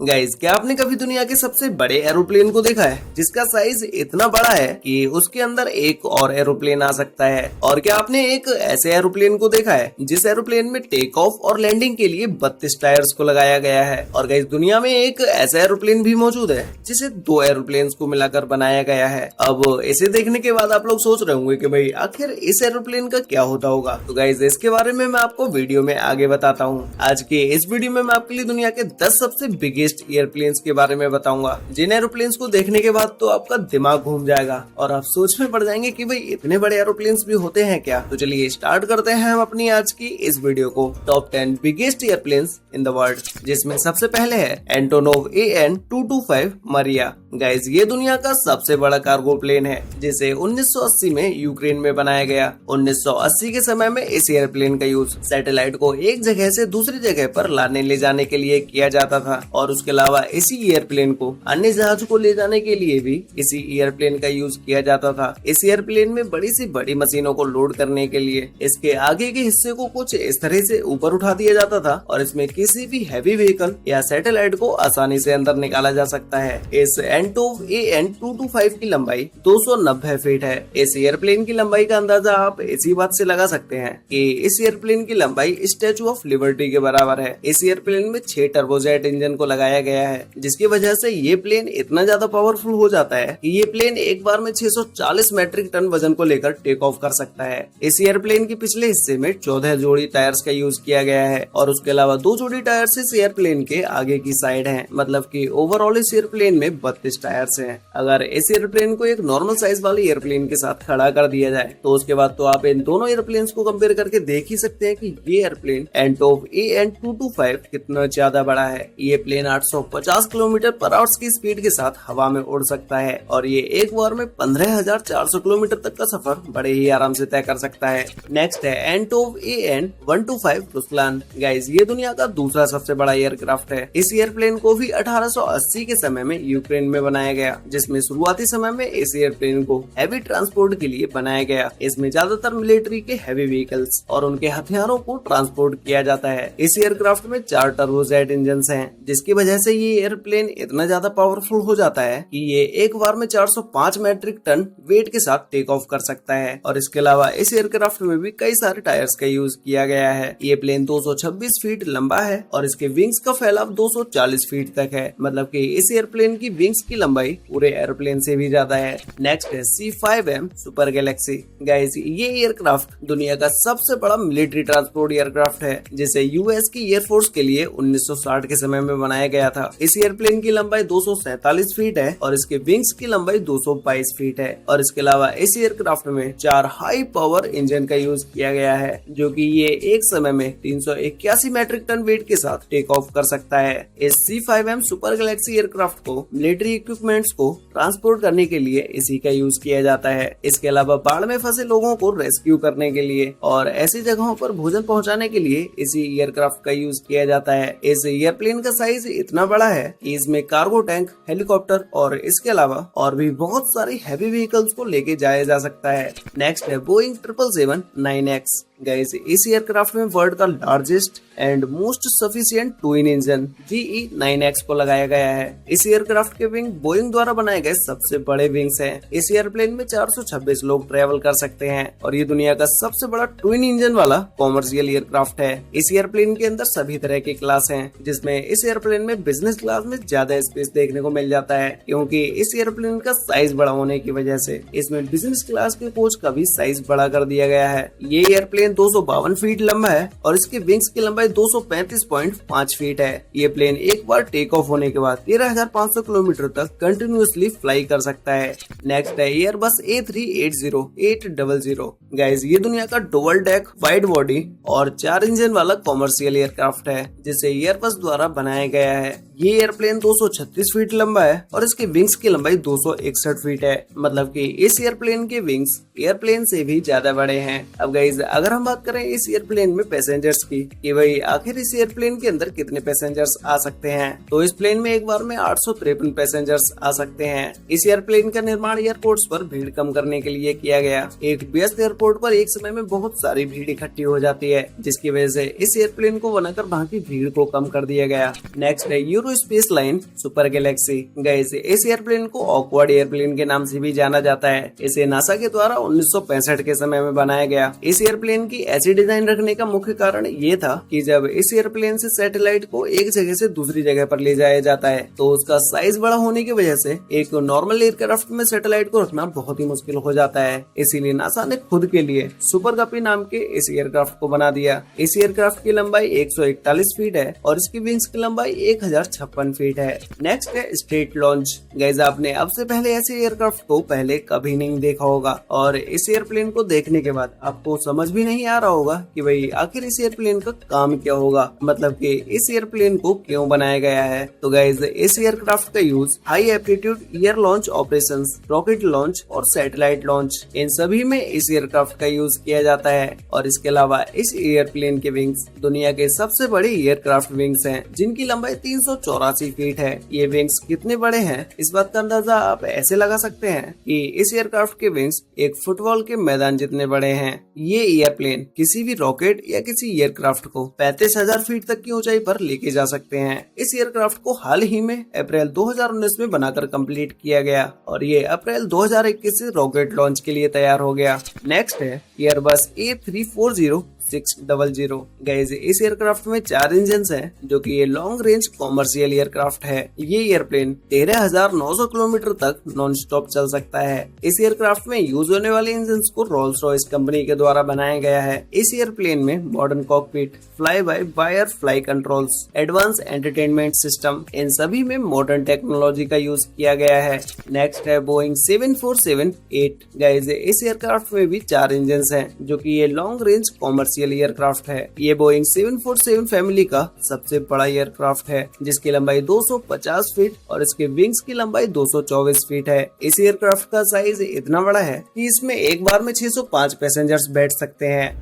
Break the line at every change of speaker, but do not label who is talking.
Guys, क्या आपने कभी दुनिया के सबसे बड़े एरोप्लेन को देखा है जिसका साइज इतना बड़ा है कि उसके अंदर एक और एरोप्लेन आ सकता है? और क्या आपने एक ऐसे एरोप्लेन को देखा है जिस एरोप्लेन में टेक ऑफ और लैंडिंग के लिए 32 टायर्स को लगाया गया है? और गाइस, दुनिया में एक ऐसा एरोप्लेन भी मौजूद है जिसे दो एरोप्लेन को मिलाकर बनाया गया है। अब इसे देखने के बाद आप लोग सोच रहे होंगे कि भाई आखिर इस एरोप्लेन का क्या होता होगा। तो गाइस, इसके बारे में मैं आपको वीडियो में आगे बताता हूँ। आज के इस वीडियो में मैं आपके लिए दुनिया के 10 सबसे बिगेस्ट एयरप्लेन्स के बारे में बताऊंगा, जिन एरोप्लेन्स को देखने के बाद तो आपका दिमाग घूम जाएगा और आप सोच में पड़ जाएंगे कि भाई इतने बड़े एरोप्लेन्स भी होते हैं क्या। तो चलिए स्टार्ट करते हैं हम अपनी आज की इस वीडियो को। Top 10 biggest airplanes in the world, जिसमें सबसे पहले है एंटोनोव AN-225 मरिया। गाइस, ये दुनिया का सबसे बड़ा कार्गो प्लेन है जिसे 1980 में यूक्रेन में बनाया गया। 1980 के समय में इस एयरप्लेन का यूज सैटेलाइट को एक जगह से दूसरी जगह पर लाने ले जाने के लिए किया जाता था, और उसके अलावा इसी एयरप्लेन को अन्य जहाज को ले जाने के लिए भी इसी एयरप्लेन का यूज किया जाता था। इस एयरप्लेन में बड़ी सी बड़ी मशीनों को लोड करने के लिए इसके आगे के हिस्से को कुछ इस तरह से ऊपर उठा दिया जाता था, और इसमें किसी भी हैवी व्हीकल या सैटेलाइट को आसानी से अंदर निकाला जा सकता है। इस एंटोव AN-225 की लंबाई 290 फीट है। इस एयरप्लेन की लंबाई का अंदाजा आप इसी बात से लगा सकते हैं कि इस एयरप्लेन की लंबाई स्टैचू ऑफ लिबर्टी के बराबर है। इस एयरप्लेन में 6 टर्बोजेट इंजन को लगाया गया है, जिसकी वजह से ये प्लेन इतना ज्यादा पावरफुल हो जाता है कि ये प्लेन एक बार में 640 मैट्रिक टन वजन को लेकर टेक ऑफ कर सकता है। इस एयरप्लेन के पिछले हिस्से में 14 जोड़ी टायर्स का यूज किया गया है, और उसके अलावा 2 जोड़ी टायर्स इस एयरप्लेन के आगे की साइड हैं। मतलब कि ओवरऑल इस एयरप्लेन में 32 टायर्स हैं। अगर इस एयरप्लेन को एक नॉर्मल साइज वाले एयरप्लेन के साथ खड़ा कर दिया जाए तो उसके बाद तो आप इन दोनों एयरप्लेन को कंपेयर करके देख ही सकते हैं कि ये एयरप्लेन एंटोव AN-225 कितना ज्यादा बड़ा है। ये प्लेन 850 किलोमीटर पर आवर की स्पीड के साथ हवा में उड़ सकता है, और ये एक बार में 15,400 किलोमीटर तक का सफर बड़े ही आराम से तय कर सकता है। नेक्स्ट है एंटोव AN-125 रुस्लान। गाइस, ये दुनिया का दूसरा सबसे बड़ा एयरक्राफ्ट है। इस एयरप्लेन को भी 1880 के समय में यूक्रेन में बनाया गया, जिसमें शुरुआती समय में इस एयरप्लेन को हैवी ट्रांसपोर्ट के लिए बनाया गया। इसमें ज्यादातर मिलिट्री के हैवी व्हीकल्स और उनके हथियारों को ट्रांसपोर्ट किया जाता है। इस एयरक्राफ्ट में 4 टर्बोजेट इंजन हैं, जिसकी वजह से ये एयरप्लेन इतना ज्यादा पावरफुल हो जाता है कि ये एक बार में 405 मैट्रिक टन वेट के साथ टेक ऑफ कर सकता है। और इसके अलावा इस एयरक्राफ्ट में भी कई सारे टायर्स का यूज किया गया है। ये प्लेन 226 फीट लंबा है, और इसके विंग्स का फैलाव 240 फीट तक है। मतलब कि इस एयरप्लेन की विंग्स की लंबाई पूरे एयरप्लेन से भी ज्यादा है। नेक्स्ट है C5M सुपर गैलेक्सी। गाइस, ये एयरक्राफ्ट दुनिया का सबसे बड़ा मिलिट्री ट्रांसपोर्ट एयरक्राफ्ट है, जिसे यूएस की एयरफोर्स के लिए 1960 के समय में बनाया गया था। इस एयरप्लेन की लंबाई 247 फीट है, और इसके विंग्स की लंबाई 222 फीट है। और इसके अलावा इस एयरक्राफ्ट में 4 हाई पावर इंजन का यूज किया गया है, जो कि ये एक समय में 381 मैट्रिक टन वेट के साथ टेक ऑफ कर सकता है। इस C5M सुपर गैलेक्सी एयरक्राफ्ट को मिलिट्री इक्विपमेंट्स को ट्रांसपोर्ट करने के लिए इसी का यूज किया जाता है। इसके अलावा बाढ़ में फंसे लोगों को रेस्क्यू करने के लिए और ऐसी जगहों पर भोजन पहुंचाने के लिए इसी एयरक्राफ्ट का यूज किया जाता है। इस एयरप्लेन का साइज इतना बड़ा है कि इसमें कार्गो टैंक, हेलीकॉप्टर और इसके अलावा और भी बहुत सारी हैवी व्हीकल्स को लेके जाया जा सकता है। नेक्स्ट है बोइंग 777-9X। गाइस, इस एयरक्राफ्ट में वर्ल्ड का largest and most sufficient twin engine GE9X को लगाया गया है। इस एयरक्राफ्ट के विंग बोइंग द्वारा बनाए गए सबसे बड़े विंग्स हैं। इस एयरप्लेन में 426 लोग ट्रेवल कर सकते हैं, और ये दुनिया का सबसे बड़ा ट्विन इंजन वाला कॉमर्शियल एयरक्राफ्ट है। इस एयरप्लेन के अंदर सभी तरह के क्लास हैं, जिसमें इस एयरप्लेन में बिजनेस क्लास में ज्यादा स्पेस देखने को मिल जाता है, क्योंकि इस एयरप्लेन का साइज बड़ा होने की वजह से इसमें बिजनेस क्लास के कोच का भी साइज बड़ा कर दिया गया है। ये एयरप्लेन 252 फीट लंबा है, और इसके विंग्स की लंबाई 235.5 फीट है। ये प्लेन एक बार टेक ऑफ होने के बाद 13,500 किलोमीटर तक कंटिन्यूअसली फ्लाई कर सकता है। नेक्स्ट है एयरबस A380-800। गाइस, ये दुनिया का डुअल डेक, वाइड बॉडी और 4 इंजन वाला कॉमर्शियल एयरक्राफ्ट है, जिसे एयरबस द्वारा बनाया गया है। ये एयरप्लेन 236 फीट लंबा है, और इसके विंग्स की लंबाई 261 फीट है। मतलब कि इस एयरप्लेन के विंग्स एयरप्लेन से भी ज्यादा बड़े हैं। अब गाइस, अगर हम बात करें इस एयरप्लेन में पैसेंजर्स की कि भाई आखिर इस एयरप्लेन के अंदर कितने पैसेंजर्स आ सकते हैं, तो इस प्लेन में एक बार में 853 पैसेंजर्स आ सकते हैं। इस एयरप्लेन का निर्माण एयरपोर्ट्स पर भीड़ कम करने के लिए किया गया। एक व्यस्त एयरपोर्ट पर एक समय में बहुत सारी भीड़ इकट्ठी हो जाती है, जिसकी वजह से इस एयरप्लेन को बनाकर वहाँ की भीड़ को कम कर दिया गया। नेक्स्ट है euro to space line super galaxy. Guys इस एयरप्लेन को ऑकवर्ड एयरप्लेन के नाम से भी जाना जाता है। इसे नासा के द्वारा 1965 के समय में बनाया गया। इस एयरप्लेन की ऐसी डिजाइन रखने का मुख्य कारण ये था कि जब इस एयरप्लेन से सैटेलाइट को एक जगह से दूसरी जगह पर ले जाया जाता है तो उसका साइज बड़ा होने की वजह से एक नॉर्मल एयरक्राफ्ट में सैटेलाइट को रखना बहुत ही मुश्किल हो जाता है। इसीलिए नासा ने खुद के लिए सुपर गपी नाम के इस एयरक्राफ्ट को बना दिया। इस एयरक्राफ्ट की लंबाई 141 फीट है और इसकी विंग्स की लंबाई 1056 फीट है। नेक्स्ट है स्ट्रेट लॉन्च। गाइस आपने अब से पहले ऐसे एयरक्राफ्ट को पहले कभी नहीं देखा होगा और इस एयरप्लेन को देखने के बाद आपको समझ भी नहीं आ रहा होगा कि भाई आखिर इस एयरप्लेन का काम क्या होगा, मतलब कि इस एयरप्लेन को क्यों बनाया गया है। तो गाइस इस एयरक्राफ्ट का use high aptitude air launch operations, rocket launch और सैटेलाइट लॉन्च, इन सभी में इस एयरक्राफ्ट का यूज किया जाता है। और इसके अलावा इस एयरप्लेन के विंग्स दुनिया के सबसे बड़े एयरक्राफ्ट विंग्स हैं, जिनकी लंबाई 384 फीट है। ये विंग्स कितने बड़े हैं इस बात का अंदाजा आप ऐसे लगा सकते हैं कि इस एयरक्राफ्ट के विंग्स एक फुटबॉल के मैदान जितने बड़े हैं। ये एयरप्लेन किसी भी रॉकेट या किसी एयरक्राफ्ट को 35,000 फीट तक की ऊंचाई पर लेके जा सकते हैं। इस एयरक्राफ्ट को हाल ही में अप्रैल 2019 में बनाकर कंप्लीट किया गया और ये अप्रैल 2021 से रॉकेट लॉन्च के लिए तैयार हो गया। नेक्स्ट है एयरबस A340-600। गाइस इस एयरक्राफ्ट में 4 इंजन हैं, जो कि ये लॉन्ग रेंज कॉमर्शियल एयरक्राफ्ट है। ये एयरप्लेन 13,900 किलोमीटर तक नॉन स्टॉप चल सकता है। इस एयरक्राफ्ट में यूज होने वाले इंजन को रोल्स रॉयस कंपनी के द्वारा बनाया गया है। इस एयरप्लेन में modern cockpit, fly by wire fly controls, advance entertainment system, इन सभी में मॉडर्न टेक्नोलॉजी का यूज किया गया है। नेक्स्ट है बोइंग 747-8। गाइस इस एयरक्राफ्ट में भी 4 इंजन हैं, जो कि ये लॉन्ग रेंज कॉमर्शियल एयरक्राफ्ट है। ये बोइंग 747 फैमिली का सबसे बड़ा एयरक्राफ्ट है, जिसकी लंबाई 250 फीट और इसके विंग्स की लंबाई 224 फीट है। इस एयरक्राफ्ट का साइज इतना बड़ा है कि इसमें एक बार में 605 पैसेंजर्स बैठ सकते हैं।